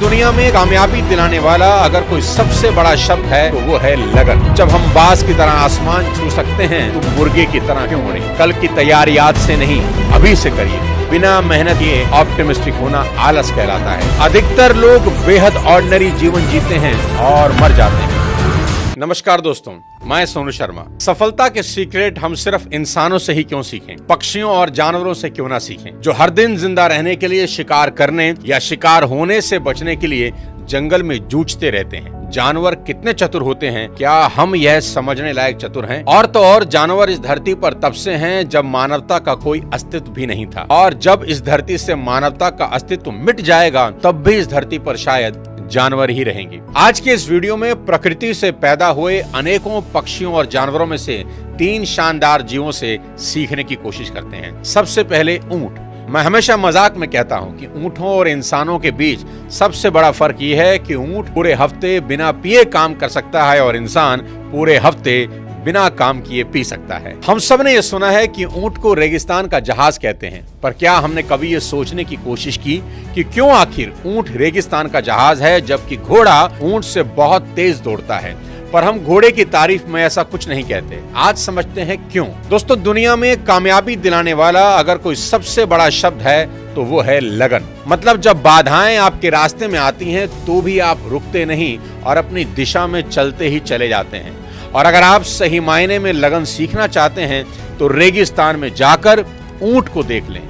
दुनिया में कामयाबी दिलाने वाला अगर कोई सबसे बड़ा शब्द है तो वो है लगन। जब हम बाज की तरह आसमान छू सकते हैं तो मुर्गे की तरह क्यों उड़े? कल की तैयारी आज से नहीं अभी से करिए। बिना मेहनत ये ऑप्टिमिस्टिक होना आलस कहलाता है। अधिकतर लोग बेहद ऑर्डिनरी जीवन जीते हैं और मर जाते हैं। नमस्कार दोस्तों, मैं सोनू शर्मा। सफलता के सीक्रेट हम सिर्फ इंसानों से ही क्यों सीखें, पक्षियों और जानवरों से क्यों ना सीखें, जो हर दिन जिंदा रहने के लिए शिकार करने या शिकार होने से बचने के लिए जंगल में जूझते रहते हैं। जानवर कितने चतुर होते हैं, क्या हम यह समझने लायक चतुर हैं? और तो और जानवर इस धरती पर तब से हैं जब मानवता का कोई अस्तित्व भी नहीं था, और जब इस धरती से मानवता का अस्तित्व मिट जाएगा तब भी इस धरती पर शायद जानवर ही रहेंगे। आज के इस वीडियो में प्रकृति से पैदा हुए अनेकों पक्षियों और जानवरों में से 3 शानदार जीवों से सीखने की कोशिश करते हैं। सबसे पहले ऊंट। मैं हमेशा मजाक में कहता हूं कि ऊंटों और इंसानों के बीच सबसे बड़ा फर्क यह है कि ऊंट पूरे हफ्ते बिना पिए काम कर सकता है और इंसान पूरे हफ्ते बिना काम किए पी सकता है। हम सब ने यह सुना है कि ऊंट को रेगिस्तान का जहाज कहते हैं, पर क्या हमने कभी ये सोचने की कोशिश की कि क्यों आखिर ऊंट रेगिस्तान का जहाज है जबकि घोड़ा ऊंट से बहुत तेज दौड़ता है? पर हम घोड़े की तारीफ में ऐसा कुछ नहीं कहते। आज समझते हैं क्यों। दोस्तों, दुनिया में कामयाबी दिलाने वाला अगर कोई सबसे बड़ा शब्द है तो वो है लगन। मतलब जब बाधाएं आपके रास्ते में आती हैं तो भी आप रुकते नहीं और अपनी दिशा में चलते ही चले जाते हैं। और अगर आप सही मायने में लगन सीखना चाहते हैं तो रेगिस्तान में जाकर ऊंट को देख लें।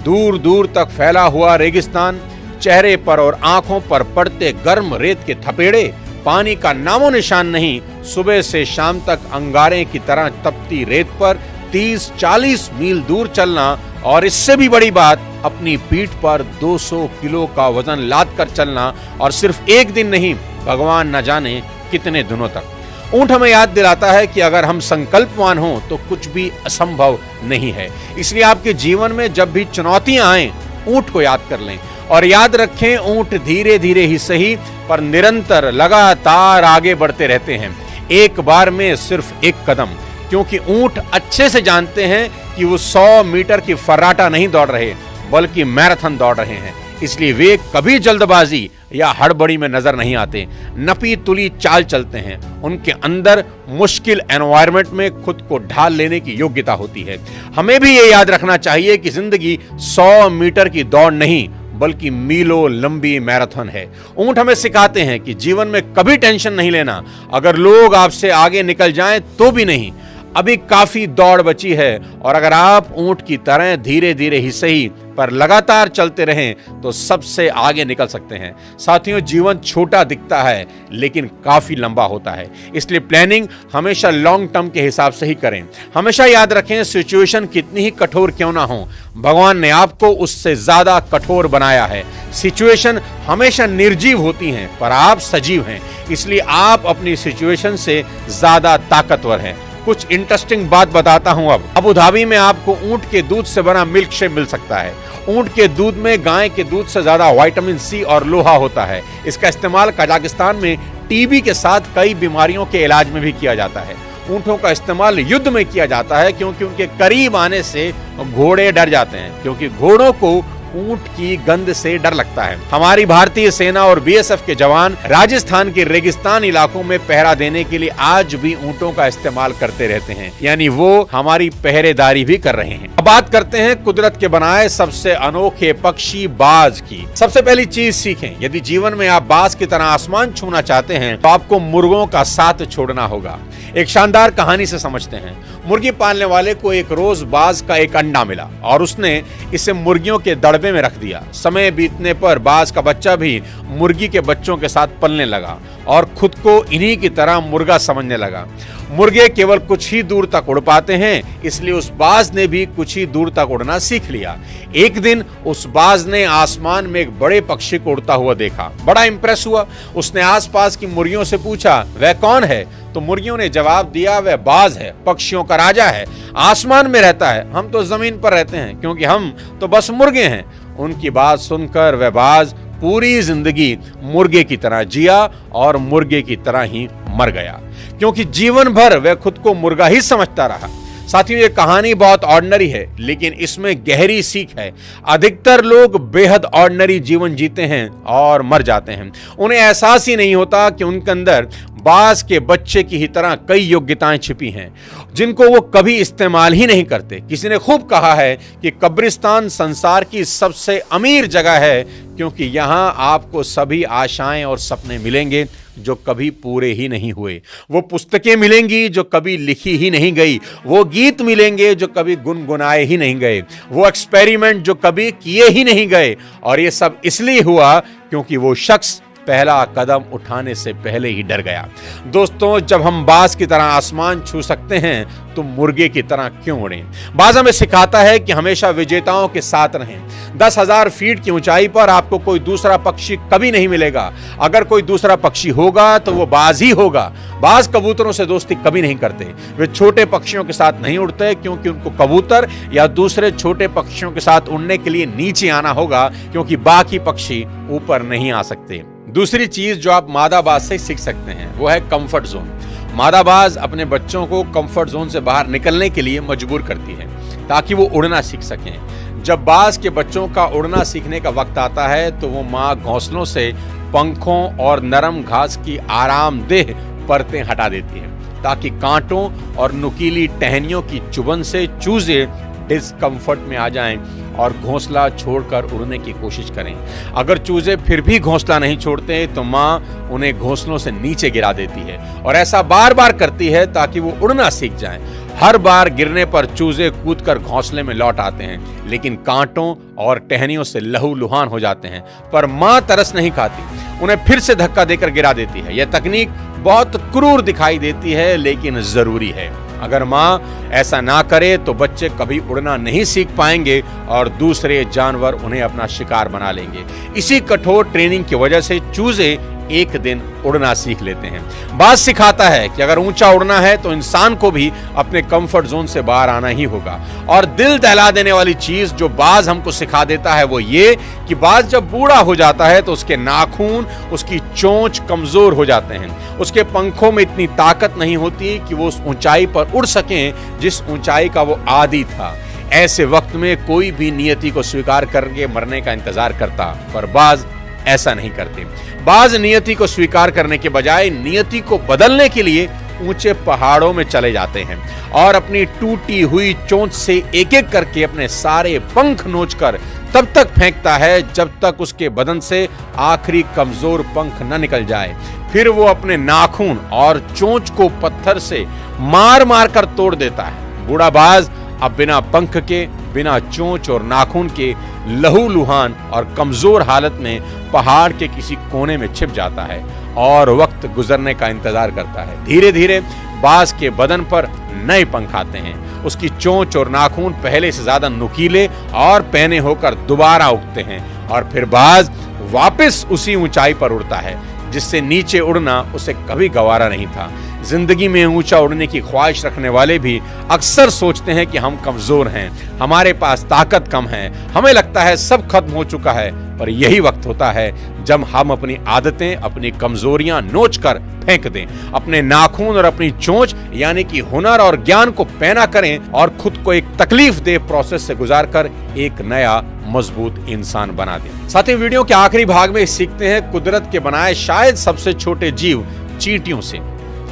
दूर दूर तक फैला हुआ रेगिस्तान, चेहरे पर और आंखों पर पड़ते गर्म रेत के थपेड़े, पानी का नामो निशान नहीं। सुबह से शाम तक अंगारे की तरह तपती रेत पर 30-40 मील दूर चलना, और इससे भी बड़ी बात अपनी पीठ पर 200 किलो का वजन लाद कर चलना, और सिर्फ एक दिन नहीं, भगवान न जाने कितने दिनों तक। ऊंट हमें याद दिलाता है कि अगर हम संकल्पवान हों तो कुछ भी असंभव नहीं है। इसलिए आपके जीवन में जब भी चुनौतियां आए, ऊंट को याद कर लें और याद रखें, ऊंट धीरे धीरे ही सही पर निरंतर लगातार आगे बढ़ते रहते हैं, एक बार में सिर्फ एक कदम। क्योंकि ऊंट अच्छे से जानते हैं कि वो 100 मीटर की फर्राटा नहीं दौड़ रहे बल्कि मैराथन दौड़ रहे हैं। इसलिए वे कभी जल्दबाजी या हड़बड़ी में नजर नहीं आते, नपी तुली चाल चलते हैं। उनके अंदर मुश्किल एनवायरनमेंट में खुद को ढाल लेने की योग्यता होती है। हमें भी ये याद रखना चाहिए कि जिंदगी 100 मीटर की दौड़ नहीं बल्कि मीलों लंबी मैराथन है। ऊंट हमें सिखाते हैं कि जीवन में कभी टेंशन नहीं लेना। अगर लोग आपसे आगे निकल जाएं तो भी नहीं, अभी काफी दौड़ बची है, और अगर आप ऊंट की तरह धीरे धीरे ही सही पर लगातार चलते रहें तो सबसे आगे निकल सकते हैं। साथियों, जीवन छोटा दिखता है लेकिन काफी लंबा होता है, इसलिए प्लानिंग हमेशा लॉन्ग टर्म के हिसाब से ही करें। हमेशा याद रखें, सिचुएशन कितनी ही कठोर क्यों ना हो, भगवान ने आपको उससे ज्यादा कठोर बनाया है। सिचुएशन हमेशा निर्जीव होती हैं पर आप सजीव हैं, इसलिए आप अपनी सिचुएशन से ज्यादा ताकतवर हैं। कुछ इंटरेस्टिंग बात बताता हूं। अब अबू धाबी में आपको ऊंट के दूध से बना मिल्क शेक मिल सकता है। ऊंट के दूध में गाय के दूध से ज्यादा विटामिन सी और लोहा होता है। इसका इस्तेमाल कजाकिस्तान में टीबी के साथ कई बीमारियों के इलाज में भी किया जाता है। ऊंटों का इस्तेमाल युद्ध में किया जाता है क्योंकि उनके करीब आने से घोड़े डर जाते हैं, क्योंकि घोड़ों को ऊंट की गंध से डर लगता है। हमारी भारतीय सेना और बीएसएफ के जवान राजस्थान के रेगिस्तान इलाकों में पहरा देने के लिए आज भी ऊंटों का इस्तेमाल करते रहते हैं, यानी वो हमारी पहरेदारी भी कर रहे हैं। अब बात करते हैं कुदरत के बनाए सबसे अनोखे पक्षी बाज की। सबसे पहली चीज सीखें, यदि जीवन में आप बाज की तरह आसमान छूना चाहते हैं तो आपको मुर्गों का साथ छोड़ना होगा। एक शानदार कहानी से समझते हैं। मुर्गी पालने वाले को एक रोज बाज का एक अंडा मिला और उसने इसे मुर्गियों के दड़बे में रख दिया। समय बीतने पर बाज का बच्चा भी मुर्गी के बच्चों के साथ पलने लगा और खुद को इन्हीं की तरह मुर्गा समझने लगा। मुर्गे केवल कुछ ही दूर तक उड़ पाते हैं, इसलिए उस बाज ने भी कुछ ही दूर तक उड़ना सीख लिया। एक दिन उस बाज ने आसमान में एक बड़े पक्षी को उड़ता हुआ देखा। बड़ा इंप्रेस हुआ। उसने आसपास की मुर्गियों से पूछा, वह कौन है? तो मुर्गियों ने जवाब दिया, वह बाज है, पक्षियों का राजा है, आसमान में रहता है, हम तो जमीन पर रहते हैं क्योंकि हम तो बस मुर्गे हैं। उनकी बात सुनकर वह बाज पूरी जिंदगी मुर्गे की तरह जिया और मुर्गे की तरह ही मर गया, क्योंकि जीवन भर वह खुद को मुर्गा ही समझता रहा। साथियों, ये कहानी बहुत ऑर्डिनरी है, लेकिन इसमें गहरी सीख है। अधिकतर लोग बेहद ऑर्डिनरी जीवन जीते हैं और मर जाते हैं। उन्हें एहसास ही नहीं होता कि उनके अंदर बाज के बच्चे की ही तरह कई योग्यताएं छिपी हैं, जिनको वो कभी इस्तेमाल ही नहीं करते। किसी ने खूब कहा है कि कब्रिस्तान संसार की सबसे अमीर जगह है, क्योंकि यहां आपको सभी आशाएं और सपने मिलेंगे जो कभी पूरे ही नहीं हुए। वो पुस्तकें मिलेंगी जो कभी लिखी ही नहीं गई। वो गीत मिलेंगे जो कभी गुनगुनाए ही नहीं गए। वो एक्सपेरिमेंट जो कभी किए ही नहीं गए। और ये सब इसलिए हुआ क्योंकि वो शख्स पहला कदम उठाने से पहले ही डर गया। दोस्तों, जब हम बाज की तरह आसमान छू सकते हैं तो मुर्गे की तरह क्यों उड़ें? बाज हमें सिखाता है कि हमेशा विजेताओं के साथ रहें। 10,000 फीट की ऊंचाई पर आपको कोई दूसरा पक्षी कभी नहीं मिलेगा। अगर कोई दूसरा पक्षी होगा तो वो बाज ही होगा। बाज कबूतरों से दोस्ती कभी नहीं करते। वे छोटे पक्षियों के साथ नहीं उड़ते, क्योंकि उनको कबूतर या दूसरे छोटे पक्षियों के साथ उड़ने के लिए नीचे आना होगा, क्योंकि बाकी पक्षी ऊपर नहीं आ सकते। दूसरी चीज जो आप मादाबाज से सीख सकते हैं वो है कंफर्ट जोन। मादाबाज अपने बच्चों को कंफर्ट जोन से बाहर निकलने के लिए मजबूर करती है ताकि वो उड़ना सीख सकें। जब बाज के बच्चों का उड़ना सीखने का वक्त आता है तो वो माँ घोंसलों से पंखों और नरम घास की आरामदेह परतें हटा देती है ताकि कांटों और नुकीली टहनियों की चुभन से चूजे डिस्कम्फर्ट में आ जाएं और घोंसला छोड़कर उड़ने की कोशिश करें। अगर चूजे फिर भी घोंसला नहीं छोड़ते तो माँ उन्हें घोंसलों से नीचे गिरा देती है और ऐसा बार बार करती है ताकि वो उड़ना सीख जाएं। हर बार गिरने पर चूजे कूदकर घोंसले में लौट आते हैं, लेकिन कांटों और टहनियों से लहूलुहान हो जाते हैं। पर माँ तरस नहीं खाती, उन्हें फिर से धक्का देकर गिरा देती है। यह तकनीक बहुत क्रूर दिखाई देती है, लेकिन जरूरी है। अगर माँ ऐसा ना करे तो बच्चे कभी उड़ना नहीं सीख पाएंगे और दूसरे जानवर उन्हें अपना शिकार बना लेंगे। इसी कठोर ट्रेनिंग की वजह से चूजे एक दिन उड़ना सीख लेते हैं। बाज सिखाता है कि अगर ऊंचा उड़ना है तो इंसान को भी अपने कंफर्ट जोन से बाहर आना ही होगा। और दिल दहला देने वाली चीज जो बाज हमको सिखा देता है वो ये कि बाज जब बूढ़ा हो जाता है तो उसके नाखून, उसकी चोंच कमजोर हो जाते हैं। उसके पंखों में इतनी ताकत नहीं होती कि वो उस ऊंचाई पर उड़ सकें जिस ऊंचाई का वो आदी था। ऐसे वक्त में कोई भी नियति को स्वीकार करके मरने का इंतजार करता, पर बाज ऐसा नहीं करते। बाज नियति को स्वीकार करने के बजाय नियति को बदलने के लिए ऊंचे पहाड़ों में चले जाते हैं और अपनी टूटी हुई चोंच से एक एक करके अपने सारे पंख नोचकर तब तक फेंकता है जब तक उसके बदन से आखिरी कमजोर पंख न निकल जाए। फिर वो अपने नाखून और चोंच को पत्थर से मार मार कर तोड़ देता है। बूढ़ा बाज अब बिना पंख के, बिना चोंच और नाखून के लहूलुहान और कमजोर हालत में पहाड़ के किसी कोने में छिप जाता है और वक्त गुजरने का इंतजार करता है। धीरे धीरे बाज के बदन पर नए पंख आते हैं। उसकी चोंच और नाखून पहले से ज्यादा नुकीले और पैने होकर दोबारा उगते हैं और फिर बाज वापस उसी ऊंचाई पर उड़ता है जिससे नीचे उड़ना उसे कभी गवारा नहीं था। जिंदगी में ऊंचा उड़ने की ख्वाहिश रखने वाले भी अक्सर सोचते हैं कि हम कमजोर हैं, हमारे पास ताकत कम है, हमें लगता है सब खत्म हो चुका है। पर यही वक्त होता है जब हम अपनी आदतें, अपनी कमजोरियां नोच कर फेंक दें, अपने नाखून और अपनी चोंच यानी कि हुनर और ज्ञान को पैना करें और खुद को एक तकलीफ दे प्रोसेस से गुजारकर एक नया मजबूत इंसान बना दें। साथ ही वीडियो के आखिरी भाग में सीखते हैं कुदरत के बनाए शायद सबसे छोटे जीव चींटियों से।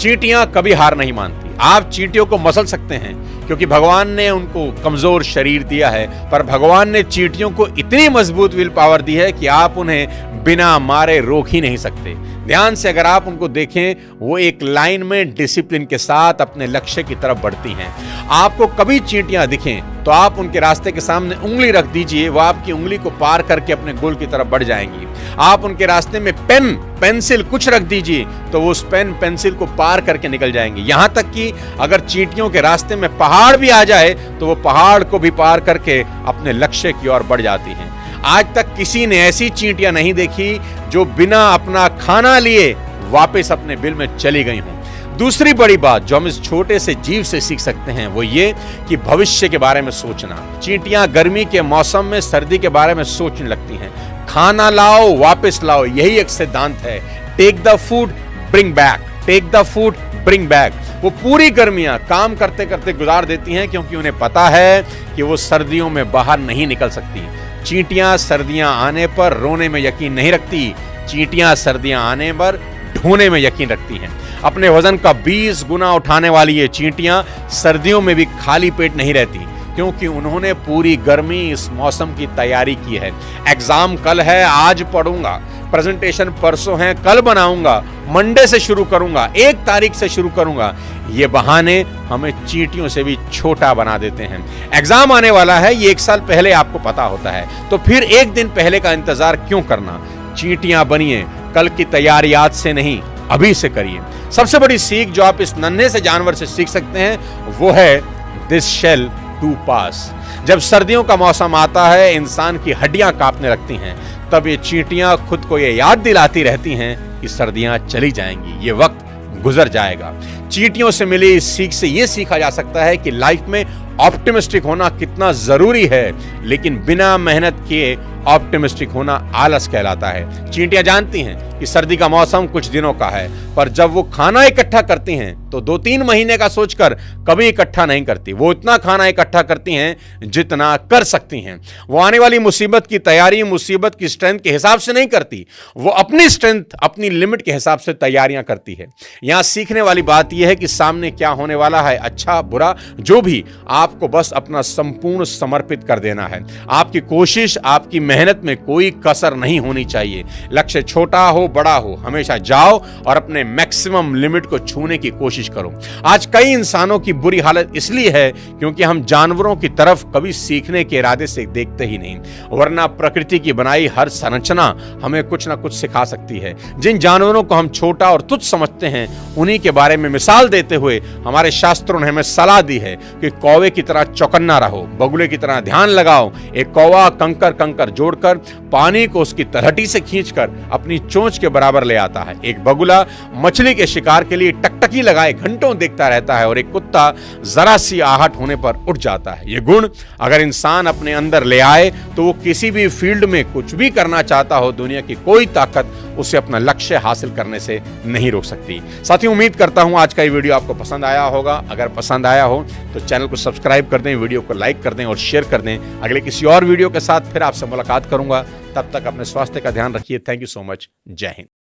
चींटियां कभी हार नहीं मानती। आप चींटियों को मसल सकते हैं क्योंकि भगवान ने उनको कमजोर शरीर दिया है, पर भगवान ने चींटियों को इतनी मजबूत विल पावर दी है कि आप उन्हें बिना मारे रोक ही नहीं सकते। ध्यान से अगर आप उनको देखें, वो एक लाइन में डिसिप्लिन के साथ अपने लक्ष्य की तरफ बढ़ती हैं। आपको कभी चींटियां दिखें तो आप उनके रास्ते के सामने उंगली रख दीजिए, वो आपकी उंगली को पार करके अपने गोल की तरफ बढ़ जाएंगी। आप उनके रास्ते में पेन, पेंसिल कुछ रख दीजिए तो वो उस पेन, पेंसिल को पार करके निकल जाएंगे। यहां तक कि अगर चींटियों के रास्ते में पहाड़ भी आ जाए तो वो पहाड़ को भी पार करके अपने लक्ष्य की ओर बढ़ जाती हैं। आज तक किसी ने ऐसी चींटियां नहीं देखी जो बिना अपना खाना लिए वापस अपने बिल में चली गई हों। दूसरी बड़ी बात जो हम इस छोटे से जीव से सीख सकते हैं वो ये कि भविष्य के बारे में सोचना। चींटियां गर्मी के मौसम में सर्दी के बारे में सोचने लगती हैं। खाना लाओ, वापस लाओ, यही एक सिद्धांत है। Take the food, bring back, take the food, bring back. वो पूरी गर्मियां काम करते करते गुजार देती हैं, क्योंकि उन्हें पता है कि वो सर्दियों में बाहर नहीं निकल सकती। चींटियां सर्दियां आने पर रोने में यकीन नहीं रखती, चींटियां सर्दियां आने पर ढोने में यकीन रखती हैं। अपने वजन का 20 गुना उठाने वाली ये चींटियां सर्दियों में भी खाली पेट नहीं रहती, क्योंकि उन्होंने पूरी गर्मी इस मौसम की तैयारी की है। एग्जाम कल है, आज पढ़ूंगा, प्रेजेंटेशन परसों है, कल बनाऊंगा, मंडे से शुरू करूंगा, 1 तारीख से शुरू करूंगा। ये बहाने हमें चींटियों से भी छोटा बना देते हैं। एग्जाम आने वाला है, ये 1 साल पहले आपको पता होता है, तो फिर 1 दिन पहले का इंतजार क्यों करना। चींटियां बनिए, कल की तैयारी आज से नहीं अभी से करिए। सबसे बड़ी सीख जो आप इस नन्हे से जानवर से सीख सकते हैं वो है दिस शेल टू पास। जब सर्दियों का मौसम आता है, इंसान की हड्डियां कांपने लगती हैं, तब ये चींटियां खुद को ये याद दिलाती रहती हैं कि सर्दियां चली जाएंगी, ये वक्त गुजर जाएगा। चींटियों से मिली इस सीख से ये सीखा जा सकता है कि लाइफ में ऑप्टिमिस्टिक होना कितना जरूरी है, लेकिन बिना मेहनत किए ऑप्टिमिस्टिक होना आलस कहलाता है। चींटियां जानती हैं कि सर्दी का मौसम कुछ दिनों का है, पर जब वो खाना इकट्ठा करती हैं तो 2-3 महीने का सोचकर कभी इकट्ठा नहीं करती। वो इतना खाना इकट्ठा करती हैं जितना कर सकती हैं। वो आने वाली मुसीबत की तैयारी मुसीबत की स्ट्रेंथ के हिसाब से नहीं करती, वो अपनी स्ट्रेंथ, अपनी लिमिट के हिसाब से तैयारियां करती है। यहां सीखने वाली बात यह है कि सामने क्या होने वाला है, अच्छा बुरा जो भी, आपको बस अपना संपूर्ण समर्पित कर देना है। आपकी कोशिश, आपकी मेहनत में कोई कसर नहीं होनी चाहिए। लक्ष्य छोटा हो बड़ा हो, हमेशा जाओ और अपने मैक्सिमम लिमिट को छूने की कोशिश करो। आज कई इंसानों की बुरी हालत इसलिए है क्योंकि हम जानवरों की तरफ कभी सीखने के इरादे से देखते ही नहीं, वरना प्रकृति की बनाई हर संरचना हमें कुछ ना कुछ सिखा सकती है। जिन जानवरों को हम छोटा और तुच्छ समझते हैं, उन्हीं के बारे में मिसाल देते हुए हमारे शास्त्रों ने हमें सलाह दी है कि कौवे की तरह चौकन्ना रहो, बगुले की तरह ध्यान लगाओ। एक कौवा कंकर कंकर जोड़कर पानी को उसकी तलहटी से खींचकर अपनी चोंच के बराबर ले आता है। एक बगुला मछली के शिकार के लिए टकटकी लगाए घंटों देखता रहता है, और एक कुत्ता जरा सी आहट होने पर उठ जाता है। ये गुण अगर इंसान अपने अंदर ले आए तो वो किसी भी फील्ड में कुछ भी करना चाहता हो, दुनिया की कोई ताकत उसे अपना लक्ष्य हासिल करने से नहीं रोक सकती। साथियों, उम्मीद करता हूं आज का ये वीडियो आपको पसंद आया होगा। अगर पसंद आया हो तो चैनल को सब्सक्राइब कर दें, वीडियो को लाइक कर दें और शेयर कर दें। अगले किसी और वीडियो के साथ फिर आपसे मुलाकात करूंगा। तब तक अपने स्वास्थ्य का ध्यान रखिए। Thank you so much. जय हिंद।